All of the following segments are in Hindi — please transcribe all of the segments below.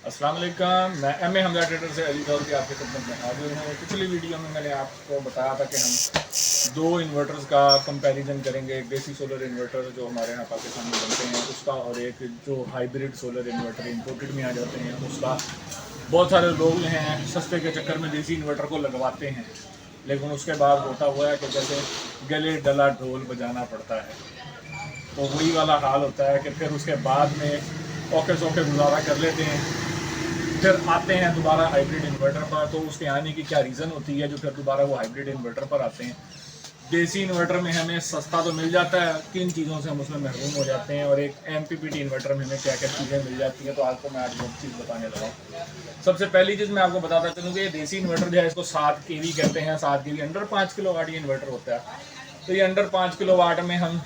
अस्सलाम वालेकुम। मैं एम ए हमजा ट्रेडर से अली दौर की आपके खिदमत में हाजिर हूँ। पिछली वीडियो में मैंने आपको बताया था कि हम दो इन्वर्टर्स का कंपैरिजन करेंगे, एक देसी सोलर इन्वर्टर जो हमारे यहाँ पाकिस्तान में बनते हैं उसका, और एक जो हाइब्रिड सोलर इन्वर्टर इंपोर्टेड में आ जाते हैं उसका। बहुत सारे लोग हैं सस्ते के चक्कर में देसी इन्वर्टर को लगवाते हैं, लेकिन उसके बाद होता हुआ है कि जैसे गले डला ढोल बजाना पड़ता है, तो वही वाला हाल होता है कि फिर उसके बाद में औके सौके गुजारा कर लेते हैं, फिर आते हैं दोबारा हाइब्रिड इन्वर्टर पर। तो उसके आने की क्या रीज़न होती है जो फिर दोबारा वो हाइब्रिड इन्वर्टर पर आते हैं। देसी इन्वर्टर में हमें सस्ता तो मिल जाता है, किन चीज़ों से हम उसमें महरूम हो जाते हैं, और एक MPPT इन्वर्टर में हमें क्या क्या चीज़ें मिल जाती हैं। तो आपको मैं आज वो चीज़ बताने लगा हूँ। सबसे पहली चीज़ मैं आपको बताता चलूँ कि ये देसी इन्वर्टर जो है इसको 7 kV कहते हैं। 7 kV अंडर 5 किलोवाट ये इन्वर्टर होता है। तो ये अंडर 5 किलोवाट में हम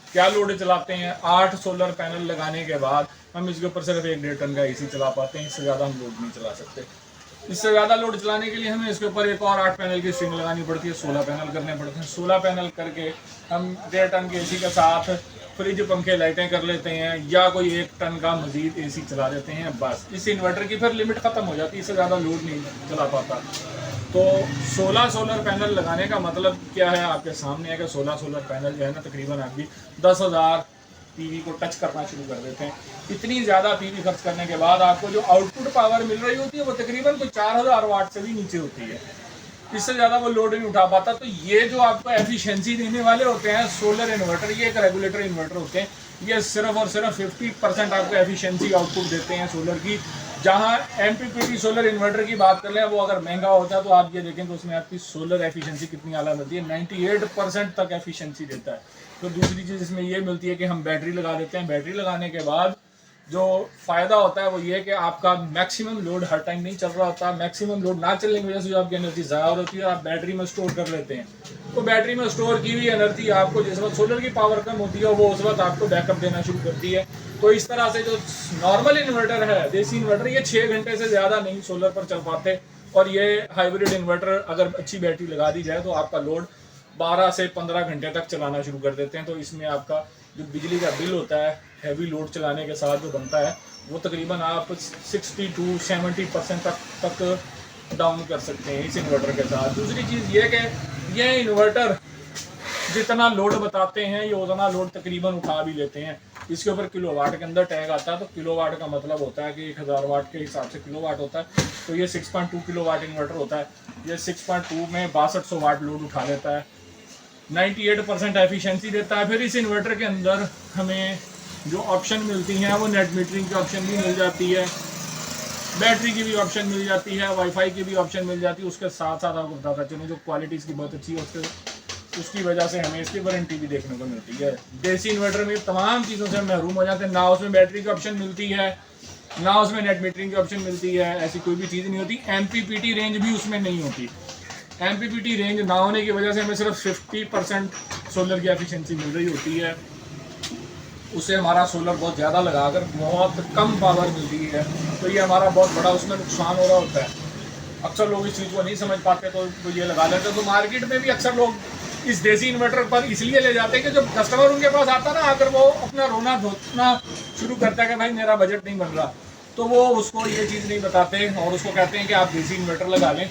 क्या लोड चलाते हैं, 8 सोलर पैनल लगाने के बाद हम इसके ऊपर सिर्फ 1-1.5 टन का AC चला पाते हैं। इससे ज़्यादा हम लोड नहीं चला सकते। इससे ज़्यादा लोड चलाने के लिए हमें इसके ऊपर एक और 8 पैनल की स्ट्रिंग लगानी पड़ती है, 16 पैनल करने पड़ते हैं। 16 पैनल करके हम 1.5 टन के AC के साथ फ्रिज पंखे लाइटें कर लेते हैं, या कोई 1 टन का मजीद AC चला देते हैं। बस इस इन्वर्टर की फिर लिमिट ख़त्म हो जाती है, इससे ज़्यादा लोड नहीं चला पाता। तो 16 सोलर पैनल लगाने का मतलब क्या है, आपके सामने है कि 16 सोलर पैनल जो है ना तकरीबन आपकी 10,000 PV को टच करना शुरू कर देते हैं। इतनी ज़्यादा PV खर्च करने के बाद आपको जो आउटपुट पावर मिल रही होती है वो तकरीबन कोई 4,000 वाट से भी नीचे होती है। इससे ज़्यादा वो लोड नहीं उठा पाता। तो ये जो आपको एफिशिएंसी देने वाले होते हैं सोलर इन्वर्टर, ये एक रेगुलेटर इन्वर्टर होते हैं। ये सिर्फ और सिर्फ 50% आपको एफिशिएंसी आउटपुट देते हैं सोलर की। जहाँ MPPT सोलर इन्वर्टर की बात कर लें, वो अगर महंगा होता है तो आप ये देखें तो उसमें आपकी सोलर एफिशिएंसी कितनी आला मिलती है, 98% तक एफिशिएंसी देता है। तो दूसरी चीज़ इसमें ये मिलती है कि हम बैटरी लगा देते हैं। बैटरी लगाने के बाद जो फ़ायदा होता है वो ये कि आपका मैक्सिमम लोड हर टाइम नहीं चल रहा होता। मैक्सिमम लोड ना चलने की वजह से जो आपकी एनर्जी ज़्यादा होती है आप बैटरी में स्टोर कर लेते हैं। तो बैटरी में स्टोर की हुई एनर्जी आपको जिस वक्त सोलर की पावर कम होती है वो उस वक्त आपको बैकअप देना शुरू करती है। तो इस तरह से जो नॉर्मल इन्वर्टर है, देसी इन्वर्टर, ये 6 घंटे से ज़्यादा नहीं सोलर पर चल पाते। और ये हाइब्रिड इन्वर्टर अगर अच्छी बैटरी लगा दी जाए तो आपका लोड 12 से 15 घंटे तक चलाना शुरू कर देते हैं। तो इसमें आपका जो बिजली का बिल होता है हैवी लोड चलाने के साथ जो बनता है वो तकरीबन आप 60 to 70% तक डाउन कर सकते हैं इस इन्वर्टर के साथ। दूसरी चीज़ ये कि ये इन्वर्टर जितना लोड बताते हैं ये उतना लोड तकरीबन उठा भी लेते हैं। इसके ऊपर किलोवाट के अंदर टैग आता है, तो किलोवाट का मतलब होता है कि 1000 वाट के हिसाब से किलोवाट होता है। तो ये 6.2 किलोवाट इन्वर्टर होता है। ये 6.2 में 6200 वाट लोड उठा लेता है, 98% एफिशिएंसी देता है। फिर इस इन्वर्टर के अंदर हमें जो ऑप्शन मिलती हैं वो नेट मीटरिंग की ऑप्शन भी मिल जाती है, बैटरी की भी ऑप्शन मिल जाती है, वाईफाई की भी ऑप्शन मिल जाती है। उसके साथ साथ आपको बताता चलूँ जो क्वालिटी इसकी बहुत अच्छी है, उसकी वजह से हमें इसकी वारंटी भी देखने को मिलती है। देसी इन्वर्टर में तमाम चीज़ों से हम महरूम हो जाते हैं। ना उसमें बैटरी की ऑप्शन मिलती है, ना उसमें नेट मीटरिंग की ऑप्शन मिलती है, ऐसी कोई भी चीज़ नहीं होती। MPPT रेंज भी उसमें नहीं होती। MPPT रेंज ना होने की वजह से हमें सिर्फ 50% सोलर की एफिशिएंसी मिल रही होती है। उससे हमारा सोलर बहुत ज़्यादा लगाकर बहुत कम पावर मिलती है। तो ये हमारा बहुत बड़ा उसमें नुकसान हो रहा होता है। अक्सर लोग इस चीज़ को नहीं समझ पाते तो ये लगा लेते हैं। तो मार्केट में भी अक्सर लोग इस देसी इन्वर्टर पर इसलिए ले जाते हैं कि जब कस्टमर उनके पास आता है ना, अगर वो अपना रोना धोना शुरू करता है कि भाई मेरा बजट नहीं बन रहा, तो वो उसको ये चीज़ नहीं बताते और उसको कहते हैं कि आप देसी इन्वर्टर लगा लें,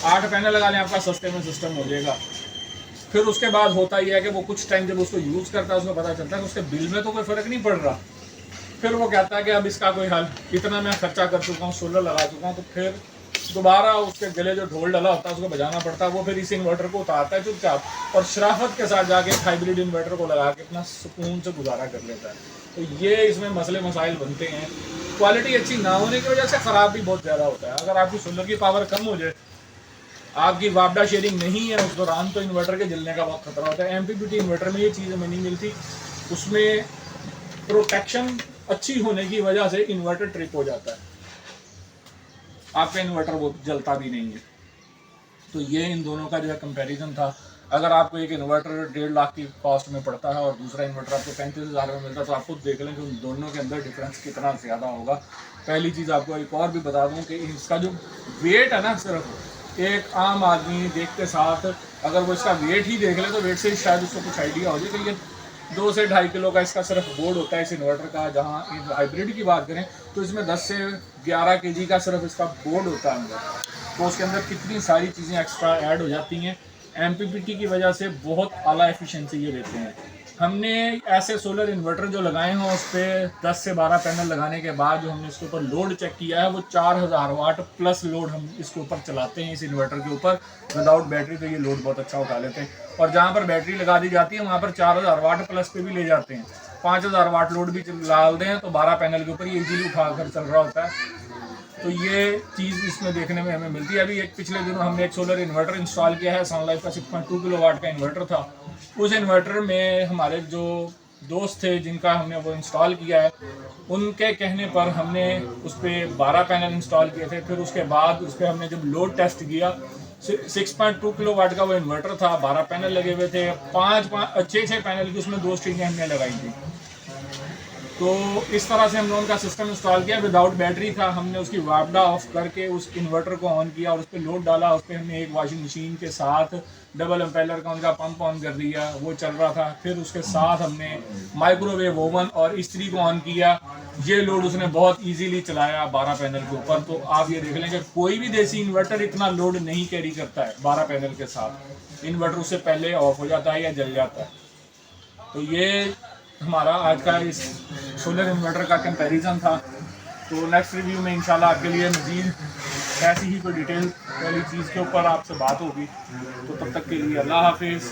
8 पैनल लगा लें, आपका सस्ते में सिस्टम हो जाएगा। फिर उसके बाद होता ही है कि वो कुछ टाइम जब उसको यूज़ करता है उसको पता चलता है कि उसके बिल में तो कोई फ़र्क नहीं पड़ रहा। फिर वो कहता है कि अब इसका कोई हल, इतना मैं खर्चा कर चुका हूँ, सोलर लगा चुका हूँ, तो फिर दोबारा उसके गले जो ढोल डला होता है उसको बजाना पड़ता है। वो फिर इस इन्वर्टर को उतारता है चुपचाप और शराफत के साथ जाके हाइब्रिड इन्वर्टर को लगा के अपना सुकून से गुजारा कर लेता है। तो ये इसमें मसले मसाइल बनते हैं। क्वालिटी अच्छी ना होने की वजह से ख़राब भी बहुत ज़्यादा होता है। अगर आपकी सोलर की पावर कम हो जाए, आपकी वापडा शेयरिंग नहीं है उस दौरान, तो इन्वर्टर के जलने का बहुत खतरा होता है। MPPT इन्वर्टर में ये चीज़ हमें नहीं मिलती। उसमें प्रोटेक्शन अच्छी होने की वजह से इन्वर्टर ट्रिप हो जाता है, आपका इन्वर्टर वो जलता भी नहीं है। तो ये इन दोनों का जो है कंपैरिजन था। अगर आपको एक इन्वर्टर 1.5 लाख की कॉस्ट में पड़ता है और दूसरा इन्वर्टर आपको 35,000 में मिलता है, तो आप खुद देख लें कि उन दोनों के अंदर डिफरेंस कितना ज़्यादा होगा। पहली चीज़ आपको एक और भी बता दूं कि इसका जो वेट है ना, सिर्फ एक आम आदमी देखते साथ अगर वो इसका वेट ही देख ले तो वेट से ही शायद उसको कुछ आइडिया हो जाए कि ये 2 से 2.5 किलो का इसका सिर्फ बोर्ड होता है इस इन्वर्टर का। जहाँ हाइब्रिड की बात करें तो इसमें 10 से 11 केजी का सिर्फ इसका बोर्ड होता है अंदर। तो उसके अंदर कितनी सारी चीज़ें एक्स्ट्रा ऐड हो जाती हैं। MPPT की वजह से बहुत आला एफिशिएंसी ये देते हैं। हमने ऐसे सोलर इन्वर्टर जो लगाए हों उस पर 10 से 12 पैनल लगाने के बाद जो हमने इसके ऊपर लोड चेक किया है वो 4000 वाट प्लस लोड हम इसके ऊपर चलाते हैं इस इन्वर्टर के ऊपर। विदाउट बैटरी तो ये लोड बहुत अच्छा उठा लेते हैं। और जहाँ पर बैटरी लगा दी जाती है वहाँ पर 4000 वाट प्लस पे भी ले जाते हैं। 5000 वाट लोड भी डाल दें तो 12 पैनल के ऊपर ये इजीली उठा कर चल रहा होता है। तो ये चीज़ इसमें देखने में हमें मिलती है। अभी एक पिछले दिनों हमने एक सोलर इन्वर्टर इंस्टॉल किया है, सनलाइफ का 6.2 किलोवाट का इन्वर्टर था। उस इन्वर्टर में हमारे जो दोस्त थे जिनका हमने वो इंस्टॉल किया है, उनके कहने पर हमने उस पर 12 पैनल इंस्टॉल किए थे। फिर उसके बाद उस पर हमने जब लोड टेस्ट किया 6.2 किलोवाट का वो इन्वर्टर था, 12 पैनल लगे हुए थे, 6 पैनल की उसमें 2 स्ट्रिंगें हमने लगाई थी। तो इस तरह से हमने उनका सिस्टम इंस्टॉल किया। विदाउट बैटरी था, हमने उसकी वापडा ऑफ करके उस इन्वर्टर को ऑन किया और उस पर लोड डाला। उस पर हमने एक वॉशिंग मशीन के साथ डबल एम्पेलर का उनका पंप ऑन कर दिया, वो चल रहा था। फिर उसके साथ हमने माइक्रोवेव ओवन और इस्त्री को ऑन किया। ये लोड उसने बहुत इजीली चलाया 12 पैनल के ऊपर। तो आप ये देख लें कि कोई भी देसी इन्वर्टर इतना लोड नहीं कैरी करता है 12 पैनल के साथ। इन्वर्टर उससे पहले ऑफ हो जाता है या जल जाता है। तो ये हमारा आज का इस सोलर इन्वर्टर का कंपैरिजन था। तो नेक्स्ट रिव्यू में इंशाल्लाह आपके लिए मज़ीद ऐसी ही कोई डिटेल वाली चीज़ के ऊपर आपसे बात होगी। तो तब तक के लिए अल्लाह हाफिज़।